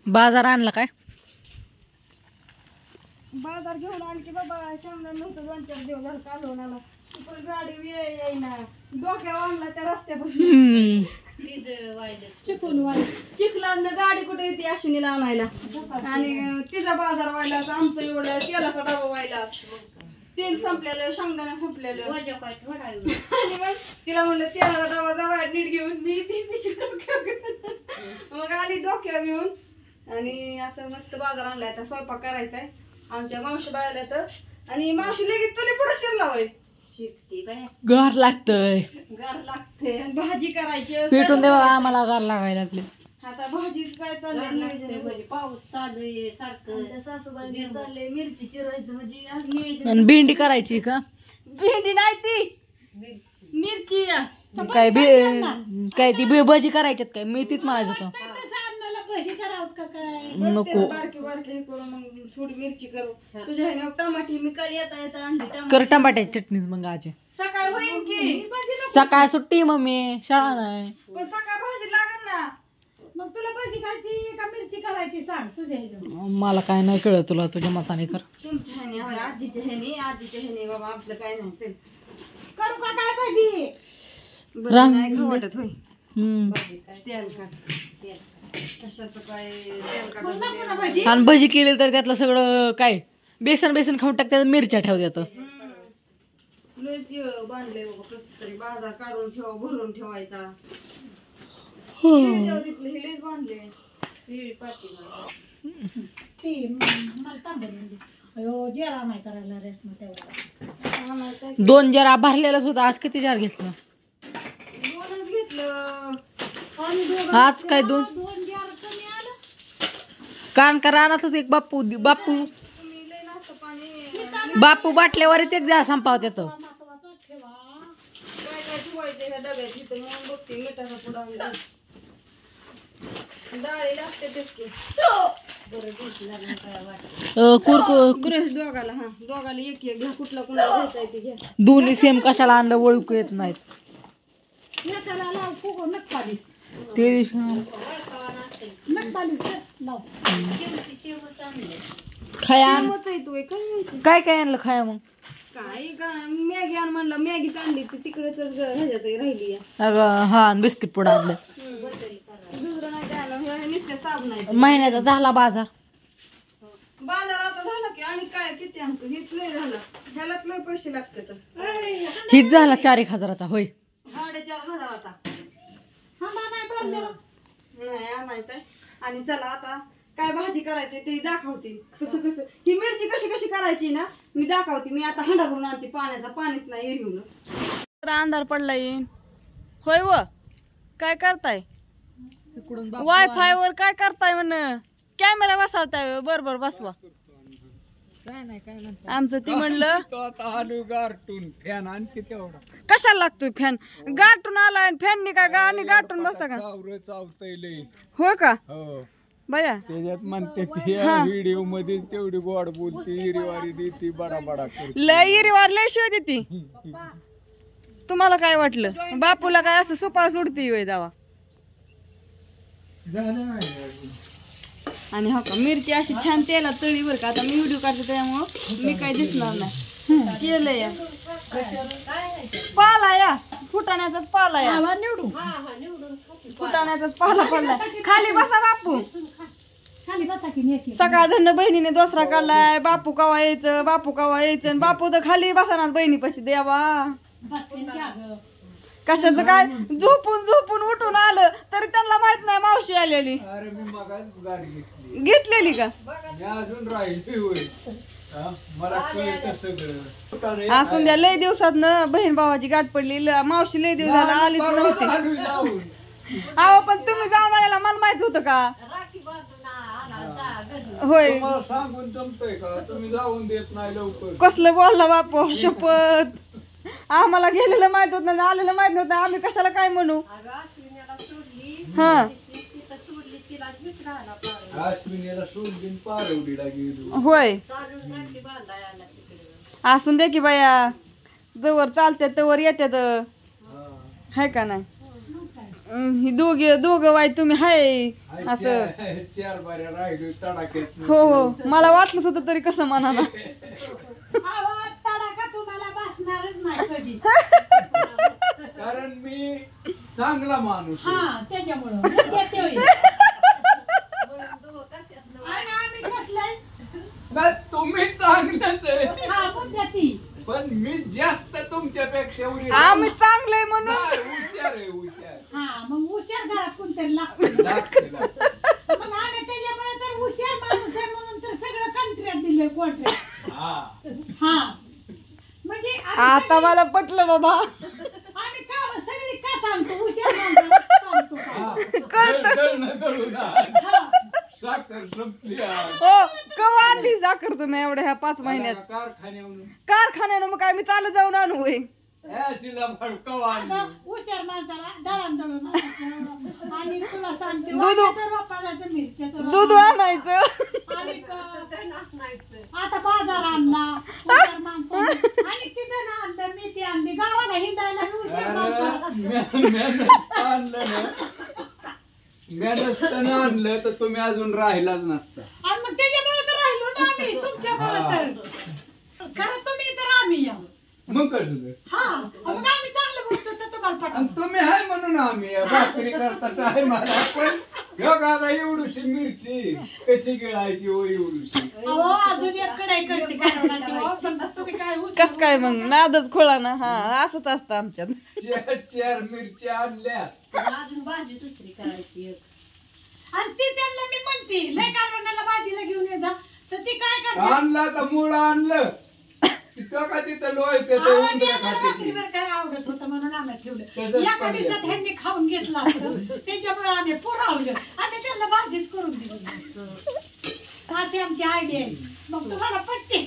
बाजार आणला काय? बाजार घेऊन आली की बाबा शेंगदाणा नव्हतं 2-4 दिवस झालं कालवून आला पण गाडी येईना डोक्यावर आणला त्या रस्त्यापासून चिखलांना गाडी कुठे येते अश्विनीला आणायला आणि तिचा बाजार व्हायला आमचं एवढं तेलाचा डबा व्हायला तेल संपलेलं शेंगदाणा संपलेलं आणि मग तिला म्हणलं तेलाचा डबा जावा नीट घेऊन मी ती पिशवी मग आली डोक्यावर घेऊन आणि असं मस्त बाजार आणलाय आता स्वयंपाक करायचाय आमच्या मावशी बायला तर आणि मावशी लगेच तुला पुढे शिरला होय गार लागतंय भाजी करायची पेटून देवा आम्हाला गार लागायला लागले आता भाजी काय चाललंय पाऊस चालू सारखं सासूबाई चाललंय मिरची चिरायचं म्हणजे आज नियोजन आणि भेंडी करायची का? भेंडी नाही ती मिरची काय ती भजी करायच्यात काय? मी तीच म्हणायचं होतं नको बारकी बारकी हे करू मग थोडी मिरची करू तुझ्या ह्याने टमाटी मी काय येता येता आणली कर टमाट्याची चटणीच मग आज सकाळ होईल की सकाळ सुट्टी मम्मी शाळा नाही पण सकाळ भाजी लागेल ना मग तुला भाजी खायची का मिरची करायची सांग तुझ्या मला काय नाही कळत तुला तुझ्या मताने कर तुमच्या ह्याने होय आजीच्या ह्याने बाबा आपलं काय नाही चल करू का काय भाजी बरं नाही खाऊ वाटत होय तेल काढ कशाचं काय तेल काढ आणि भजी केली तर त्यातलं सगळं काय बेसन खाऊन टाकतात मिरच्या ठेवतात लयच बांधलंय बाबा कसं तरी बाजार काढून ठेवा भरून ठेवायचा लयच बांधले ती मला तांबडी अयो जेरा नाही करायला रेसमा तेवढा 2 जार भरलेलाच होता आज किती जार घेतलं? 2च घेतलं आज काय 2 जार कमी आलं कान का रानातच एक बापू तुम्ही लय नाश्ता पाणी बापू बाटल्यावरच एक जार संपावत येतं काय काय ठेवायचं ह्या डब्यात इथं म्हणून बघते मिठाचा पुडा डाळी लागते तेच दोघाला एक घ्या कुठला कुणाला घ्यायचा आहे ते घ्या दोन्ही सेम कशाला आणलं ओळखू येत नाहीत एकाला लाव फुगो नक्कालीस ते नक्कालीस लाव खाया काय काय आणलं खाया मग काय का मॅगी आण म्हणलं मॅगी चांगली ती तिकडेच ह्याच्यात राहिली अगं हा बिस्किट पुडा आणलं दुसरं नाही द्यायला नुसते साबण आहे महिन्याचा झाला बाजार बाजार आता झाला की आणि काय किती आणतो हेच लय झालं ह्यालाच लय पैसे लागतात हीच झाला 4-1 होय 4,500 आता नाही आणायचंय आणि चला आता काय भाजी करायची ते दाखवते कसं ही मिरची कशी करायची ना मी दाखवते मी आता हंडा भरून आणते पाणीच नाही एरिवलं अंधार पडलाय होय व काय करताय वायफाय वर काय करताय म्हण कॅमेरा बसवताय बरोबर बसवा आमचं ती म्हणलं कशाला लागतोय फॅन गाठून आलाय फॅननी का गाणी गाठून बसता का हो का बया त्याच्यात म्हणते व्हिडिओ मध्ये तेवढी गोड बोलती हिरीवारी देती बडा लय हिरीवार लय शिव देती तुम्हाला काय वाटलं बापूला काय असं सुपा सुटती होय जावा आणि हो का मिरची अशी छान तेलात तळी बरं का आता मी व्हिडिओ काढते त्यामुळं मी काय दिसणार नाही केलंय या पाला या फुटाण्याचाच पाला या फुटाण्याचाच पाला पडलाय खाली बसा बापू खाली बसा की सकाळ धरण बहिणीने दोसरा काढलाय बापू कवा यायचं आणि बापू तर खाली बसणार बहिणीपाशी देवा कशाचं काय झोपून उठून आलं तरी त्यांना माहित नाही मावशी आलेली घेतलेली का असून द्या लय दिवसात न बहीण भावाची गाठ पडली मावशी लय दिवस झाला आलीच नव्हती अहो पण तुम्ही जाऊन आलेला मला माहित होतं का होय कसलं बोलला बापू शपथ आम्हाला गेलेलं माहित होत नाही आलेलं माहित नव्हतं आम्ही कशाला काय म्हणू हा होय असून दे की बाया जवळ चालते तवर येतात हाय का नाही ही दोघं वाय तुम्ही हाय असं. 4 बाऱ्या राहिलो तडाख्यात. हो हो मला वाटलंच होतं तरी कसं म्हणा ना. आवाज तडाखा तुम्हाला बसणारच नाही कधी. कारण मी चांगला माणूस आहे. हा त्याच्यामुळं देते होईल. आणि आम्ही कसलंय ना तुम्ही चांगलंच आहे हा मुद्दा ती पण मी जास्त तुमच्यापेक्षा आम्ही चांगलंय म्हणून. हुशार आहे हुशार. हा मग हुशार घरात कोणतरी लागतं. लागते. मग आम्ही त्याच्यामुळे तर हुशार माणूस आहे म्हणून तर सगळं कंत्र्यात दिले कॉन्ट्रॅक्ट. हा हा म्हणजे आता मला पटलं बाबा. आम्ही का सगळी का सांगतो हुशार माणसाला सांगतो का? दळून हा. साखर संपली आज. हो कवा आणली साखर तुम्ही एवढ्या ह्या 5 महिन्यात? कारखान्यावरून कारखान्यानं मग काय मी चालत जाऊन आणू होय? शिला कवा आणली. आता हुशार माणसाला दळण आणायचं. आणि तुला सांगते दूध. वांग्याचं रोप आणायचं, मिरच्याचं रोप दूध आणायचं. आणायचं. आणि आता बाजार आणला हुशार माणसाने. आणि तिथं आणलं मेथी आणली गावाला हिंडायला हुशार माणसाला. मेहनत आणलं ना मेहनत आणलं तर तुम्ही अजून राहिलाच नसता. आणि मग त्याच्यामुळे तर राहिलो ना आम्ही तुमच्यामुळे तर. खरं तुम्ही तर आम्ही या. मग कसं हा मग आम्ही चांगलं बोलतो तर तुम्हाला आणि पटलं. तुम्ही आहे म्हणून आम्ही भाकरी करता आहे मला पण ह्यो गादा एवढीशी मिरची कशी गिळायची हो एवढीशी. अहो अजून एक कढाई करते काढवण्याची हो. पण तुम्ही काय हुशार कस काय मग नादच खोळा ना. हा असंच असतं आमच्यात. 4 मिरच्या आणल्या. आणि ती त्यांना मी म्हणते लय कालवणाला भाजीला घेऊन ये जा तर ती काय करते. आणला तर मुळं आणलं तिथं का तिथं लोळते ते आवाज उंदरं यायला खाते ती. भाकरीवर काय आवडत होतं म्हणून आम्ही ठेवलं. तसंच एका पण दिवसात येतं. ह्यांनी खाऊन घेतलं असतं त्याच्यामुळे आम्ही पुरावलं. आम्ही त्यांना भाजीच करून दिली. अशी आमची आयडिया आहे. मग तुम्हाला पटते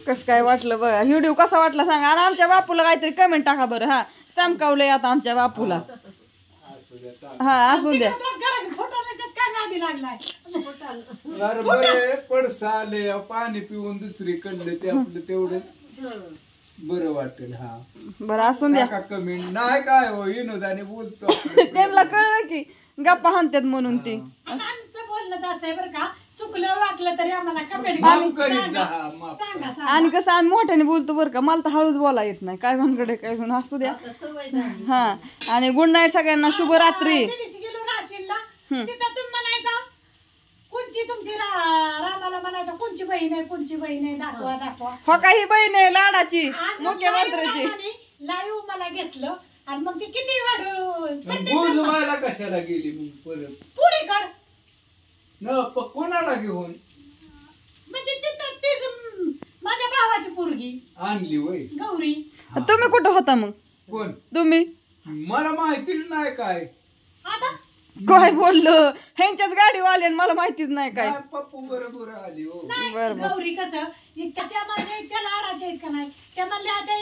कस काय वाटलं बघा. व्हिडिओ कसा वाटला सांगा. आणि आमच्या बापूला काहीतरी कमेंट टाका बरं. हा चमकावलंय आता आमच्या बापूला. असू द्या, चालेल. हा असू द्या. घरात खोटाला काय नादी लागलाय. अरे बरे पडसा आले पाणी पिऊन दुसरी कडलं ते आपलं तेवढंच बरं वाटेल. हा बरं असून द्या. टाका कमेंट नाही काय हो विनोदाने बोलतो आपलं. त्यांना कळलं की गप्पा हाणतात म्हणून ती. आणि आमचं बोलणं असं आहे बरं का. चुकलं वाटलं तरी आम्हाला कमेंट माफ करीत जा, हा, माफ करा. सांगा सांगा. आणि कसं आम्ही मोठ्याने बोलतो बरं का. मला तर हळूच बोला येत नाही काय भानगडे काय म्हणून. असू द्या. हा आणि गुड नाईट सगळ्यांना. शुभरात्री. त्या दिवशी गेलो राशीनला तिथं तुम्ही म्हणायचा कोणची तुमची रामाला म्हणायचा कोणची बहीण आहे दाखवा दाखवा. हो का ही बहीण आहे लाडाची आणि मुख्यमंत्र्याची. लाईव्ह मला घेतलं आणि मग ती किती मग बोल व्हायला कशाला गेली मग परत पुरी कड न कोणाला घेऊन म्हणजे तिथं तीच माझ्या भावाची पोरगी आणली वय गौरी. तुम्ही कुठं होता मग? कोण तुम्ही मला माहितीच नाही काय. आता काय बोललं ह्यांच्याच गाडीवाले मला माहितीच नाही काय. काय पप्पू बरोबर आली हो. नाही, बरं, बरं. गौरी कसं इतक्याच्या माझ्या इतक्या लाडाच्या इतक्या नाही त्या म्हणल्या आता